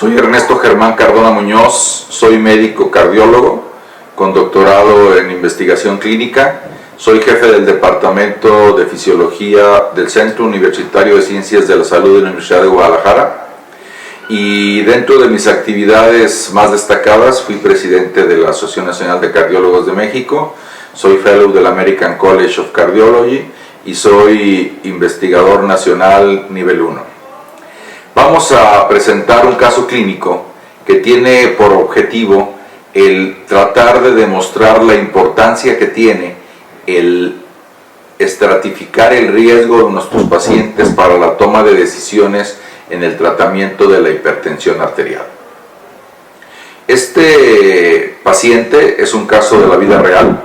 Soy Ernesto Germán Cardona Muñoz, soy médico cardiólogo con doctorado en investigación clínica. Soy jefe del Departamento de Fisiología del Centro Universitario de Ciencias de la Salud de la Universidad de Guadalajara. Y dentro de mis actividades más destacadas, fui presidente de la Asociación Nacional de Cardiólogos de México, soy fellow del American College of Cardiology y soy investigador nacional nivel 1. Vamos a presentar un caso clínico que tiene por objetivo el tratar de demostrar la importancia que tiene el estratificar el riesgo de nuestros pacientes para la toma de decisiones en el tratamiento de la hipertensión arterial. Este paciente es un caso de la vida real,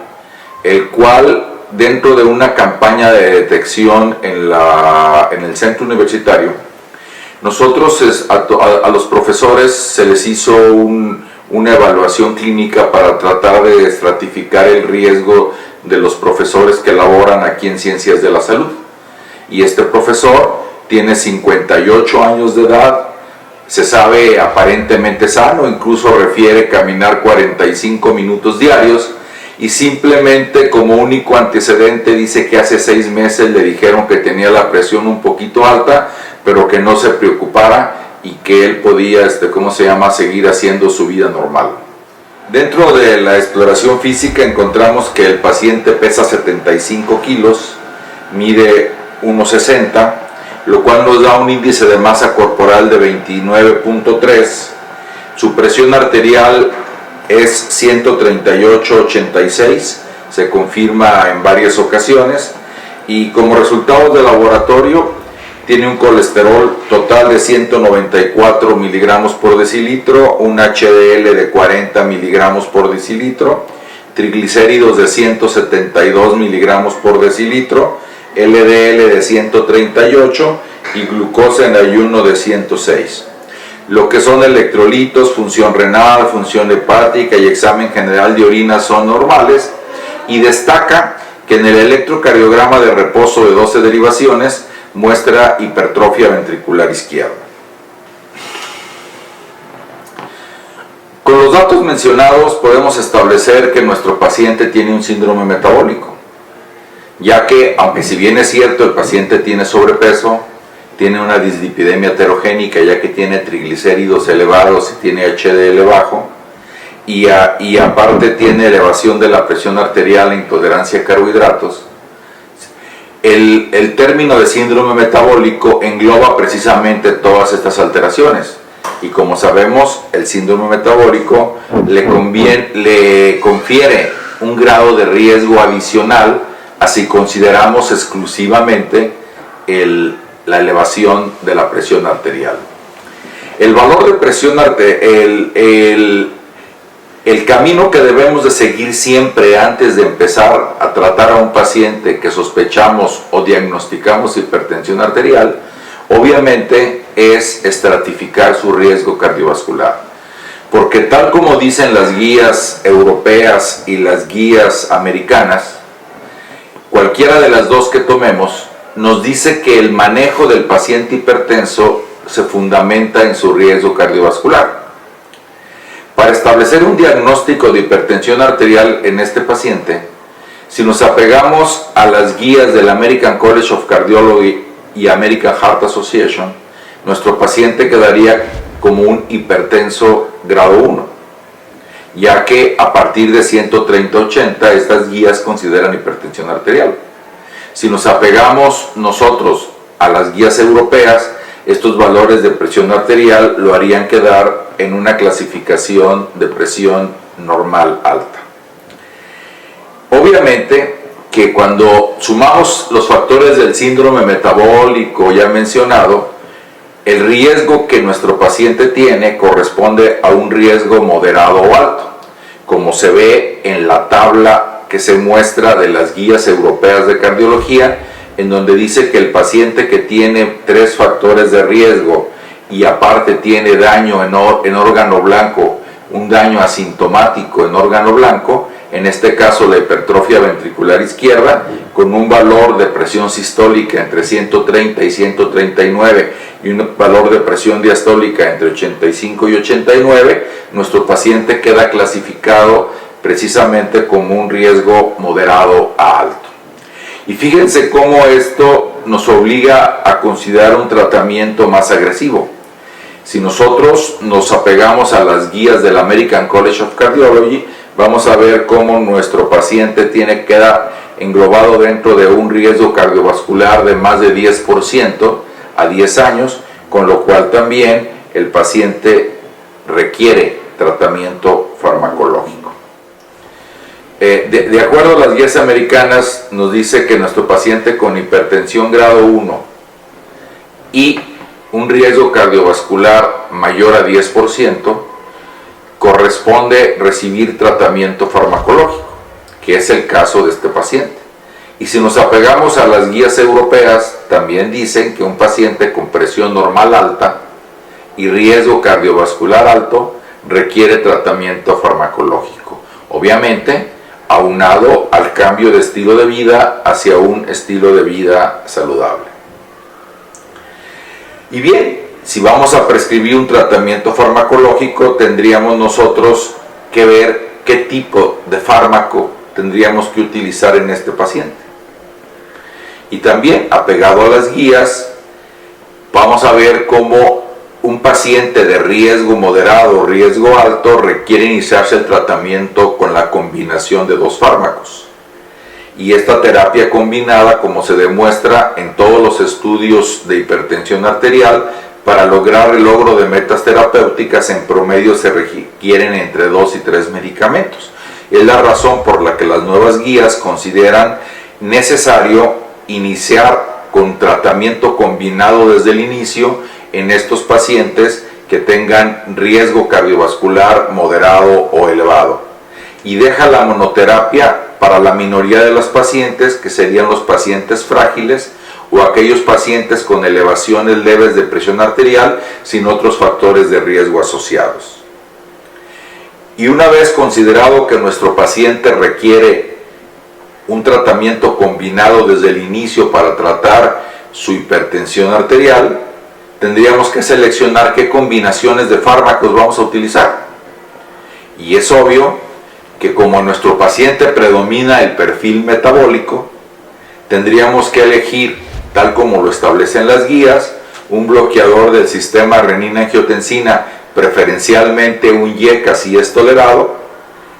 el cual dentro de una campaña de detección en el centro universitario, nosotros a los profesores se les hizo una evaluación clínica para tratar de estratificar el riesgo de los profesores que laboran aquí en Ciencias de la Salud. Y este profesor tiene 58 años de edad, se sabe aparentemente sano, incluso refiere caminar 45 minutos diarios, y simplemente como único antecedente dice que hace 6 meses le dijeron que tenía la presión un poquito alta, pero que no se preocupara y que él podía, seguir haciendo su vida normal. Dentro de la exploración física encontramos que el paciente pesa 75 kilos, mide 1,60, lo cual nos da un índice de masa corporal de 29.3, su presión arterial es 138/86, se confirma en varias ocasiones, y como resultado de laboratorio tiene un colesterol total de 194 miligramos por decilitro, un HDL de 40 miligramos por decilitro, triglicéridos de 172 miligramos por decilitro, LDL de 138 y glucosa en ayuno de 106. Lo que son electrolitos, función renal, función hepática y examen general de orina son normales, y destaca que en el electrocardiograma de reposo de 12 derivaciones muestra hipertrofia ventricular izquierda. Con los datos mencionados podemos establecer que nuestro paciente tiene un síndrome metabólico, ya que, aunque si bien es cierto el paciente tiene sobrepeso, tiene una dislipidemia heterogénica, ya que tiene triglicéridos elevados y tiene HDL bajo, y aparte tiene elevación de la presión arterial e intolerancia a carbohidratos. El término de síndrome metabólico engloba precisamente todas estas alteraciones, y como sabemos, el síndrome metabólico le confiere un grado de riesgo adicional así consideramos exclusivamente la elevación de la presión arterial. El valor de presión arterial, el camino que debemos de seguir siempre antes de empezar a tratar a un paciente que sospechamos o diagnosticamos hipertensión arterial, obviamente es estratificar su riesgo cardiovascular. Porque tal como dicen las guías europeas y las guías americanas, cualquiera de las dos que tomemos, nos dice que el manejo del paciente hipertenso se fundamenta en su riesgo cardiovascular. Para establecer un diagnóstico de hipertensión arterial en este paciente, si nos apegamos a las guías del American College of Cardiology y American Heart Association, nuestro paciente quedaría como un hipertenso grado 1, ya que a partir de 130/80 estas guías consideran hipertensión arterial. Si nos apegamos nosotros a las guías europeas, estos valores de presión arterial lo harían quedar en una clasificación de presión normal alta. Obviamente que cuando sumamos los factores del síndrome metabólico ya mencionado, el riesgo que nuestro paciente tiene corresponde a un riesgo moderado o alto, como se ve en la tabla que se muestra de las guías europeas de cardiología, en donde dice que el paciente que tiene 3 factores de riesgo y aparte tiene daño en órgano blanco, un daño asintomático en órgano blanco, en este caso la hipertrofia ventricular izquierda, con un valor de presión sistólica entre 130 y 139 y un valor de presión diastólica entre 85 y 89, nuestro paciente queda clasificado precisamente como un riesgo moderado a alto. Y fíjense cómo esto nos obliga a considerar un tratamiento más agresivo. Si nosotros nos apegamos a las guías del American College of Cardiology, vamos a ver cómo nuestro paciente queda englobado dentro de un riesgo cardiovascular de más de 10% a 10 años, con lo cual también el paciente requiere tratamiento farmacológico. De acuerdo a las guías americanas, nos dice que nuestro paciente con hipertensión grado 1 y un riesgo cardiovascular mayor a 10% corresponde recibir tratamiento farmacológico, que es el caso de este paciente. Y si nos apegamos a las guías europeas, también dicen que un paciente con presión normal alta y riesgo cardiovascular alto requiere tratamiento farmacológico. Obviamente, aunado al cambio de estilo de vida hacia un estilo de vida saludable. Y bien, si vamos a prescribir un tratamiento farmacológico, tendríamos nosotros que ver qué tipo de fármaco tendríamos que utilizar en este paciente. Y también, apegado a las guías, vamos a ver cómo un paciente de riesgo moderado o riesgo alto requiere iniciarse el tratamiento con la combinación de dos fármacos. Y esta terapia combinada, como se demuestra en todos los estudios de hipertensión arterial, para lograr el logro de metas terapéuticas en promedio se requieren entre 2 y 3 medicamentos. Es la razón por la que las nuevas guías consideran necesario iniciar con tratamiento combinado desde el inicio en estos pacientes que tengan riesgo cardiovascular moderado o elevado, y deja la monoterapia para la minoría de los pacientes, que serían los pacientes frágiles o aquellos pacientes con elevaciones leves de presión arterial sin otros factores de riesgo asociados. Y una vez considerado que nuestro paciente requiere un tratamiento combinado desde el inicio para tratar su hipertensión arterial, tendríamos que seleccionar qué combinaciones de fármacos vamos a utilizar. Y es obvio que como en nuestro paciente predomina el perfil metabólico, tendríamos que elegir, tal como lo establecen las guías, un bloqueador del sistema renina-angiotensina, preferencialmente un YECA si es tolerado,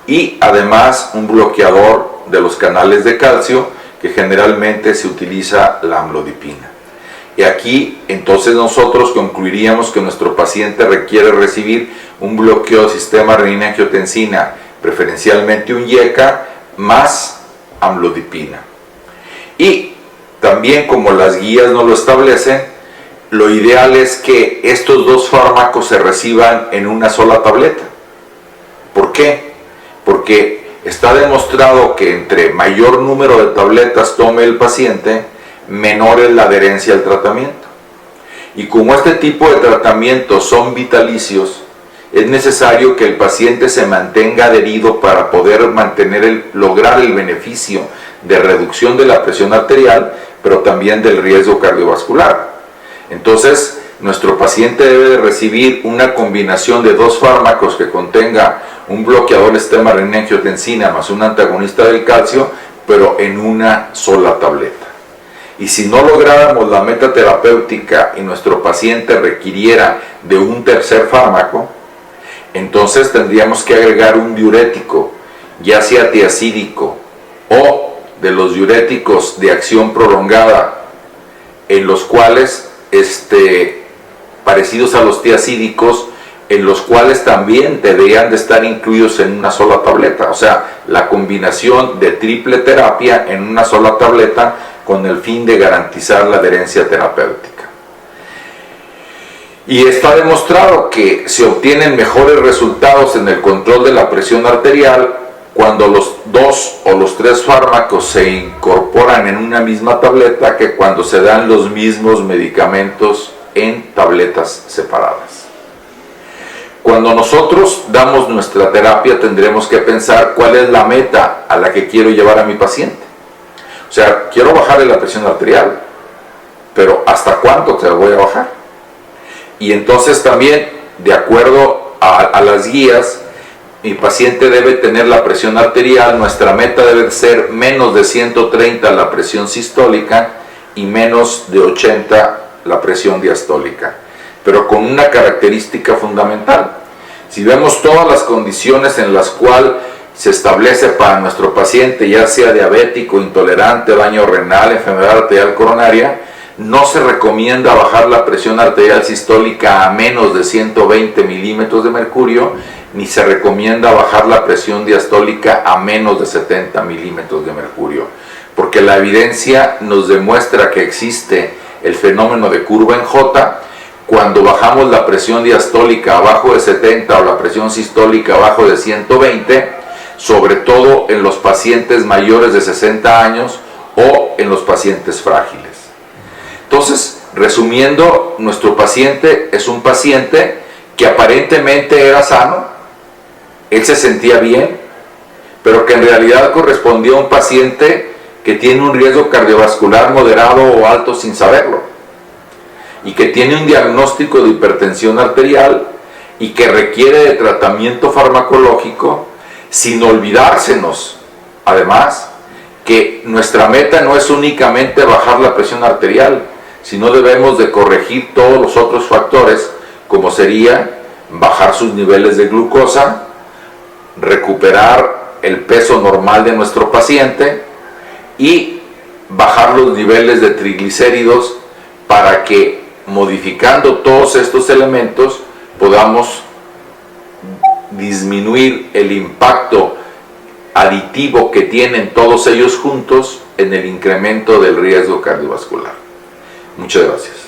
y además un bloqueador de los canales de calcio, que generalmente se utiliza la amlodipina. Y aquí entonces nosotros concluiríamos que nuestro paciente requiere recibir un bloqueo del sistema renina-angiotensina, preferencialmente un YECA, más amlodipina. Y también, como las guías nos lo establecen, lo ideal es que estos dos fármacos se reciban en una sola tableta. ¿Por qué? Porque está demostrado que entre mayor número de tabletas tome el paciente, menor es la adherencia al tratamiento. Y como este tipo de tratamientos son vitalicios, es necesario que el paciente se mantenga adherido para poder lograr el beneficio de reducción de la presión arterial, pero también del riesgo cardiovascular. Entonces, nuestro paciente debe de recibir una combinación de dos fármacos que contenga un bloqueador del sistema renina-angiotensina más un antagonista del calcio, pero en una sola tableta. Y si no lográramos la meta terapéutica y nuestro paciente requiriera de un tercer fármaco, entonces tendríamos que agregar un diurético, ya sea tiazídico o de los diuréticos de acción prolongada, en los cuales, parecidos a los tiazídicos, en los cuales también deberían de estar incluidos en una sola tableta. O sea, la combinación de triple terapia en una sola tableta con el fin de garantizar la adherencia terapéutica. Y está demostrado que se obtienen mejores resultados en el control de la presión arterial cuando los 2 o los 3 fármacos se incorporan en una misma tableta que cuando se dan los mismos medicamentos en tabletas separadas. Cuando nosotros damos nuestra terapia, tendremos que pensar cuál es la meta a la que quiero llevar a mi paciente. O sea, quiero bajarle la presión arterial, pero ¿hasta cuánto te la voy a bajar? Y entonces también, de acuerdo a las guías, mi paciente debe tener la presión arterial, nuestra meta debe ser menos de 130 la presión sistólica y menos de 80 la presión diastólica, pero con una característica fundamental. Si vemos todas las condiciones en las cuales se establece para nuestro paciente, ya sea diabético, intolerante, daño renal, enfermedad arterial coronaria, no se recomienda bajar la presión arterial sistólica a menos de 120 milímetros de mercurio, ni se recomienda bajar la presión diastólica a menos de 70 milímetros de mercurio, porque la evidencia nos demuestra que existe el fenómeno de curva en J cuando bajamos la presión diastólica abajo de 70 o la presión sistólica abajo de 120, sobre todo en los pacientes mayores de 60 años o en los pacientes frágiles. Entonces, resumiendo, nuestro paciente es un paciente que aparentemente era sano, él se sentía bien, pero que en realidad correspondía a un paciente que tiene un riesgo cardiovascular moderado o alto sin saberlo, y que tiene un diagnóstico de hipertensión arterial y que requiere de tratamiento farmacológico, sin olvidársenos, además, que nuestra meta no es únicamente bajar la presión arterial, sino debemos de corregir todos los otros factores, como sería bajar sus niveles de glucosa, recuperar el peso normal de nuestro paciente y bajar los niveles de triglicéridos para que, modificando todos estos elementos, podamos disminuir el impacto aditivo que tienen todos ellos juntos en el incremento del riesgo cardiovascular. Muchas gracias.